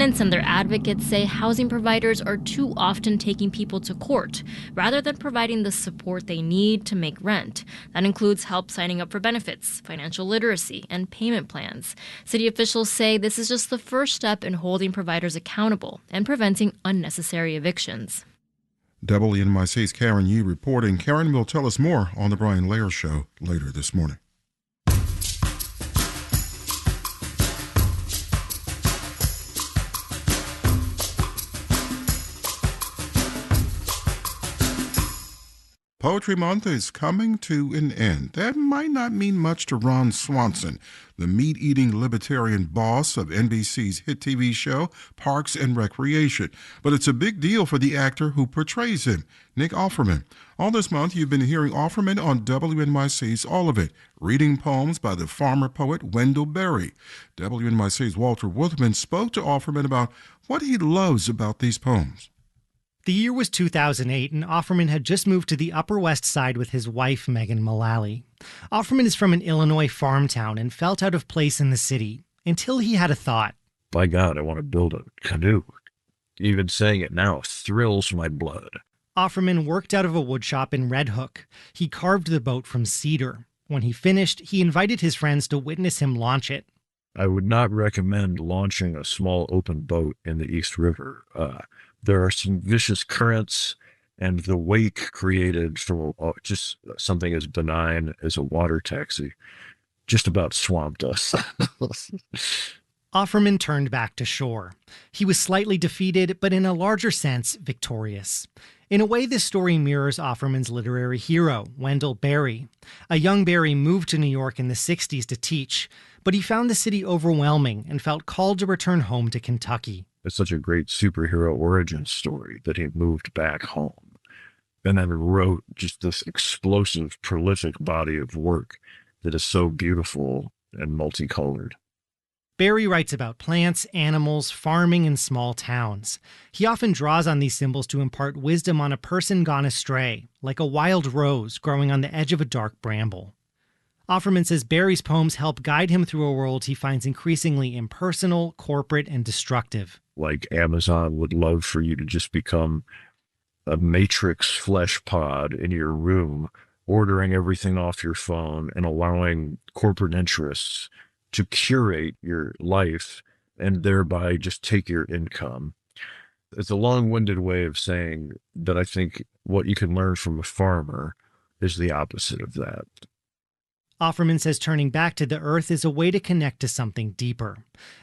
Tenants and their advocates say housing providers are too often taking people to court rather than providing the support they need to make rent. That includes help signing up for benefits, financial literacy, and payment plans. City officials say this is just the first step in holding providers accountable and preventing unnecessary evictions. WNYC's Karen Yee reporting. Karen will tell us more on The Brian Lehrer Show later this morning. Poetry Month is coming to an end. That might not mean much to Ron Swanson, the meat-eating libertarian boss of NBC's hit TV show Parks and Recreation. But it's a big deal for the actor who portrays him, Nick Offerman. All this month, you've been hearing Offerman on WNYC's All of It, reading poems by the farmer poet Wendell Berry. WNYC's Walter Wuthman spoke to Offerman about what he loves about these poems. The year was 2008, and Offerman had just moved to the Upper West Side with his wife, Megan Mullally. Offerman is from an Illinois farm town and felt out of place in the city until he had a thought. By God, I want to build a canoe. Even saying it now thrills my blood. Offerman worked out of a woodshop in Red Hook. He carved the boat from cedar. When he finished, he invited his friends to witness him launch it. I would not recommend launching a small open boat in the East River. There are some vicious currents, and the wake created from just something as benign as a water taxi just about swamped us. Offerman turned back to shore. He was slightly defeated, but in a larger sense, victorious. In a way, this story mirrors Offerman's literary hero, Wendell Berry. A young Berry moved to New York in the 60s to teach, but he found the city overwhelming and felt called to return home to Kentucky. It's such a great superhero origin story that he moved back home and then wrote just this explosive, prolific body of work that is so beautiful and multicolored. Berry writes about plants, animals, farming, and small towns. He often draws on these symbols to impart wisdom on a person gone astray, like a wild rose growing on the edge of a dark bramble. Offerman says Berry's poems help guide him through a world he finds increasingly impersonal, corporate, and destructive. Like Amazon would love for you to just become a matrix flesh pod in your room, ordering everything off your phone and allowing corporate interests to curate your life and thereby just take your income. It's a long-winded way of saying that I think what you can learn from a farmer is the opposite of that. Offerman says turning back to the earth is a way to connect to something deeper.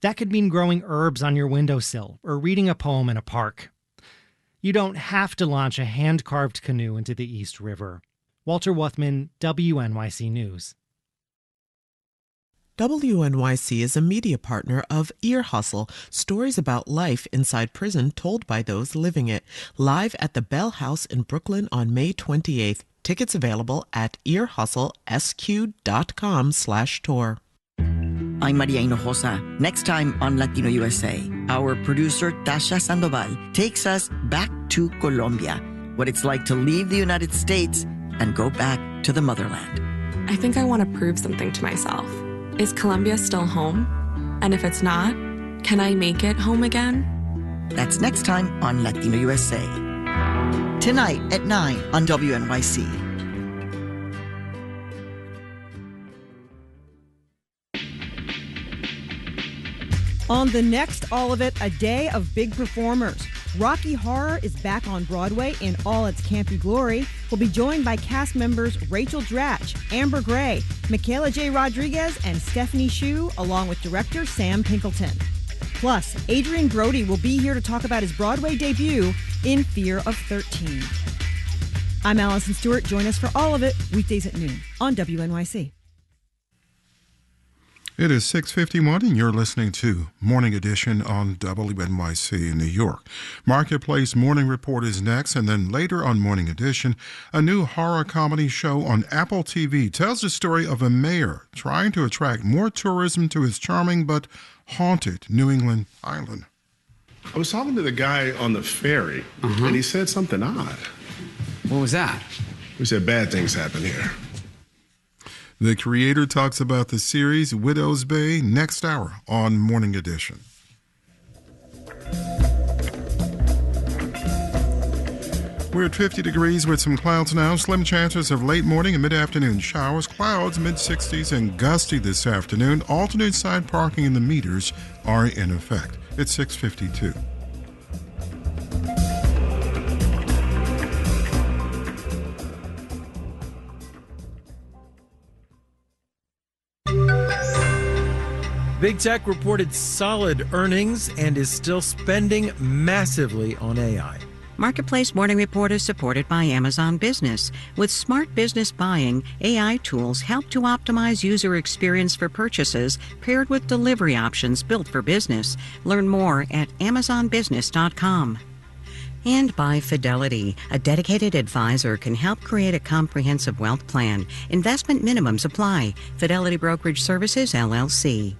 That could mean growing herbs on your windowsill or reading a poem in a park. You don't have to launch a hand-carved canoe into the East River. Walter Wuthman, WNYC News. WNYC is a media partner of Ear Hustle, stories about life inside prison told by those living it. Live at the Bell House in Brooklyn on May 28th. Tickets available at earhustlesq.com/tour. I'm Maria Hinojosa. Next time on Latino USA, our producer Tasha Sandoval takes us back to Colombia, what it's like to leave the United States and go back to the motherland. I think I want to prove something to myself. Is Colombia still home? And if it's not, can I make it home again? That's next time on Latino USA. Tonight at 9 on WNYC. On the next All of It, a day of big performers. Rocky Horror is back on Broadway in all its campy glory. We'll be joined by cast members Rachel Dratch, Amber Gray, Michaela J. Rodriguez, and Stephanie Hsu, along with director Sam Pinkelton. Plus, Adrian Brody will be here to talk about his Broadway debut, In Fear of 13. I'm Allison Stewart. Join us for All of It, weekdays at noon on WNYC. It is 6:51, and you're listening to Morning Edition on WNYC in New York. Marketplace Morning Report is next, and then later on Morning Edition, a new horror comedy show on Apple TV tells the story of a mayor trying to attract more tourism to his charming but haunted New England island. I was talking to the guy on the ferry, and he said something odd. What was that? He said bad things happen here. The creator talks about the series Widow's Bay next hour on Morning Edition. We're at 50 degrees with some clouds now. Slim chances of late morning and mid-afternoon showers. Clouds, mid-60s and gusty this afternoon. Alternate side parking in the meters are in effect. It's 6:52. Big Tech reported solid earnings and is still spending massively on AI. Marketplace Morning Report is supported by Amazon Business. With smart business buying, AI tools help to optimize user experience for purchases paired with delivery options built for business. Learn more at amazonbusiness.com. And by Fidelity, a dedicated advisor can help create a comprehensive wealth plan. Investment minimums apply. Fidelity Brokerage Services, LLC.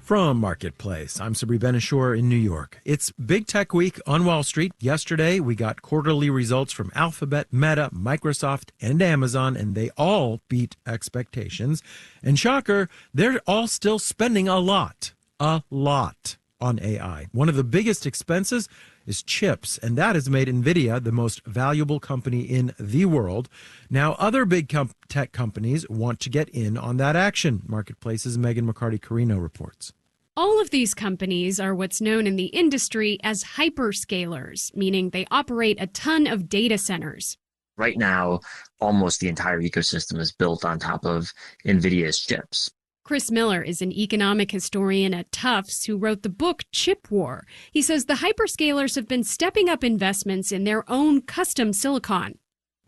From Marketplace, I'm Sabri Ben-Achour in New York. It's Big Tech Week on Wall Street. Yesterday, we got quarterly results from Alphabet, Meta, Microsoft, and Amazon, and they all beat expectations. And shocker, they're all still spending a lot on AI. One of the biggest expenses is chips, and that has made NVIDIA the most valuable company in the world. Now, other big tech companies want to get in on that action. Marketplace's Megan McCarty-Carino reports. All of these companies are what's known in the industry as hyperscalers, meaning they operate a ton of data centers. Right now, almost the entire ecosystem is built on top of NVIDIA's chips. Chris Miller is an economic historian at Tufts who wrote the book Chip War. He says the hyperscalers have been stepping up investments in their own custom silicon.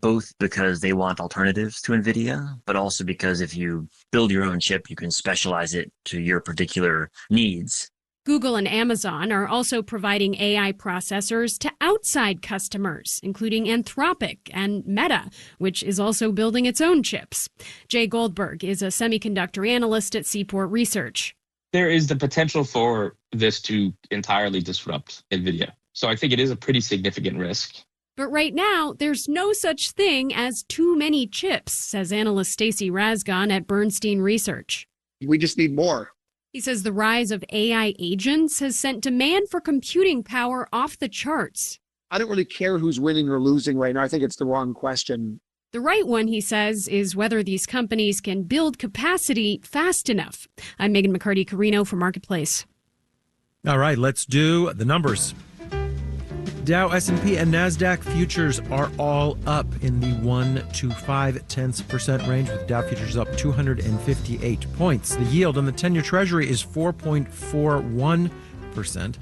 Both because they want alternatives to NVIDIA, but also because if you build your own chip, you can specialize it to your particular needs. Google and Amazon are also providing AI processors to outside customers, including Anthropic and Meta, which is also building its own chips. Jay Goldberg is a semiconductor analyst at Seaport Research. There is the potential for this to entirely disrupt NVIDIA. So I think it is a pretty significant risk. But right now, there's no such thing as too many chips, says analyst Stacy Rasgon at Bernstein Research. We just need more. He says the rise of AI agents has sent demand for computing power off the charts. I don't really care who's winning or losing right now. I think it's the wrong question. The right one, he says, is whether these companies can build capacity fast enough. I'm Megan McCarty-Carino for Marketplace. All right, let's do the numbers. Dow, S&P, and NASDAQ futures are all up in the 1 to 0.5% range, with Dow futures up 258 points. The yield on the 10-year Treasury is 4.41%.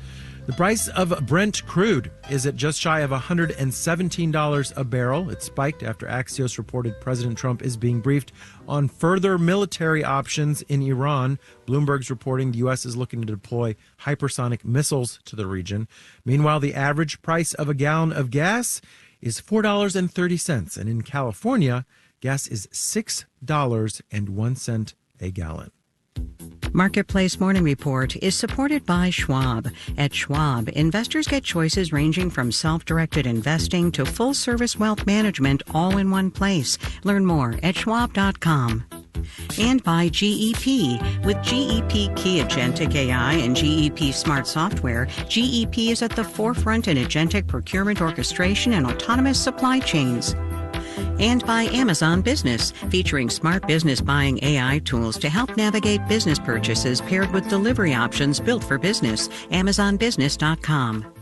The price of Brent crude is at just shy of $117 a barrel. It spiked after Axios reported President Trump is being briefed on further military options in Iran. Bloomberg's reporting the U.S. is looking to deploy hypersonic missiles to the region. Meanwhile, the average price of a gallon of gas is $4.30. And in California, gas is $6.01 a gallon. Marketplace Morning Report is supported by Schwab. At Schwab, investors get choices ranging from self-directed investing to full-service wealth management all in one place. Learn more at schwab.com. And by GEP. With GEP Key Agentic AI and GEP Smart Software, GEP is at the forefront in agentic procurement orchestration and autonomous supply chains. And by Amazon Business, featuring smart business buying AI tools to help navigate business purchases paired with delivery options built for business. AmazonBusiness.com.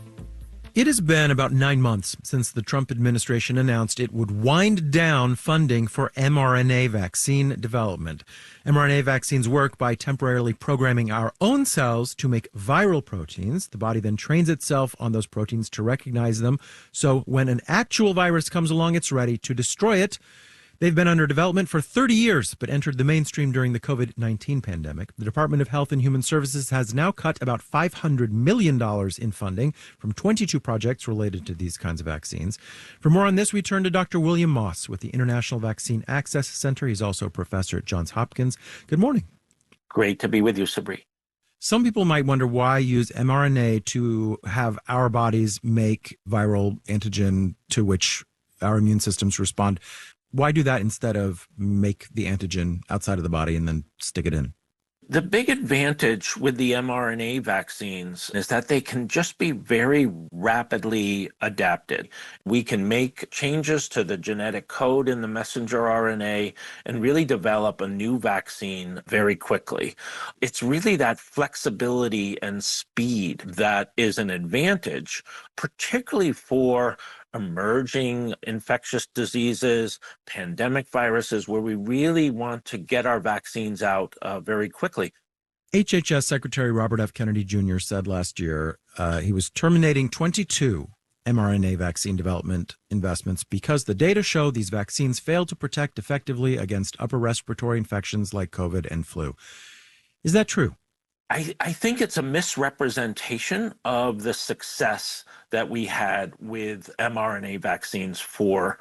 It has been about 9 months since the Trump administration announced it would wind down funding for mRNA vaccine development. mRNA vaccines work by temporarily programming our own cells to make viral proteins. The body then trains itself on those proteins to recognize them. So when an actual virus comes along, it's ready to destroy it. They've been under development for 30 years, but entered the mainstream during the COVID-19 pandemic. The Department of Health and Human Services has now cut about $500 million in funding from 22 projects related to these kinds of vaccines. For more on this, we turn to Dr. William Moss with the International Vaccine Access Center. He's also a professor at Johns Hopkins. Good morning. Great to be with you, Sabri. Some people might wonder why use mRNA to have our bodies make viral antigen to which our immune systems respond. Why do that instead of make the antigen outside of the body and then stick it in? The big advantage with the mRNA vaccines is that they can just be very rapidly adapted. We can make changes to the genetic code in the messenger RNA and really develop a new vaccine very quickly. It's really that flexibility and speed that is an advantage, particularly for emerging infectious diseases, pandemic viruses, where we really want to get our vaccines out very quickly. HHS Secretary Robert F. Kennedy Jr. said last year he was terminating 22 mRNA vaccine development investments because the data show these vaccines fail to protect effectively against upper respiratory infections like COVID and flu. Is that true? I think it's a misrepresentation of the success that we had with mRNA vaccines for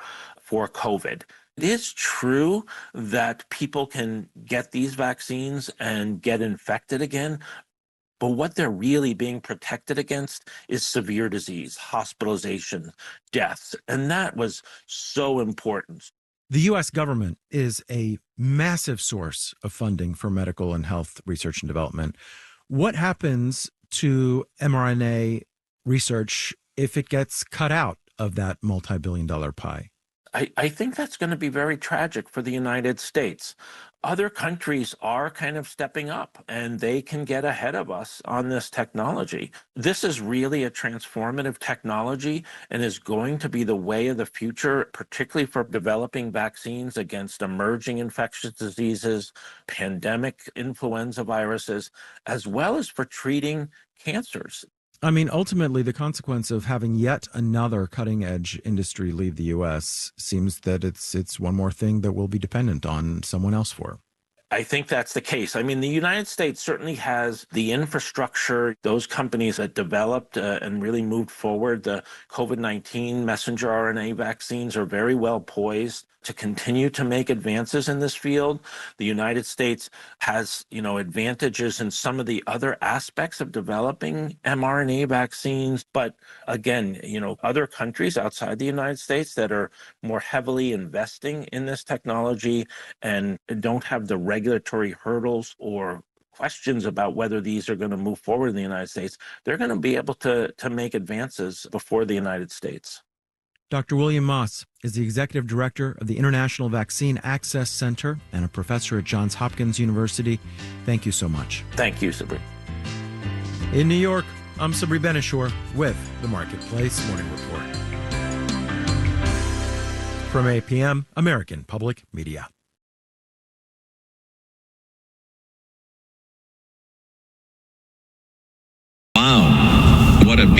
COVID. It is true that people can get these vaccines and get infected again, but what they're really being protected against is severe disease, hospitalization, deaths, and that was so important. The U.S. government is a massive source of funding for medical and health research and development. What happens to mRNA research if it gets cut out of that multi-billion-dollar pie? I think that's going to be very tragic for the United States. Other countries are kind of stepping up and they can get ahead of us on this technology. This is really a transformative technology and is going to be the way of the future, particularly for developing vaccines against emerging infectious diseases, pandemic influenza viruses, as well as for treating cancers. I mean, ultimately, the consequence of having yet another cutting-edge industry leave the U.S. seems that it's one more thing that we'll be dependent on someone else for. I think that's the case. I mean, the United States certainly has the infrastructure. Those companies that developed and really moved forward the COVID-19 messenger RNA vaccines are very well poised to continue to make advances in this field. The United States has, advantages in some of the other aspects of developing mRNA vaccines. But again, other countries outside the United States that are more heavily investing in this technology and don't have the regulatory hurdles or questions about whether these are going to move forward in the United States, they're going to be able to make advances before the United States. Dr. William Moss is the executive director of the International Vaccine Access Center and a professor at Johns Hopkins University. Thank you so much. Thank you, Sabri. In New York, I'm Sabri Benishore with the Marketplace Morning Report. From APM, American Public Media. Wow, what a beautiful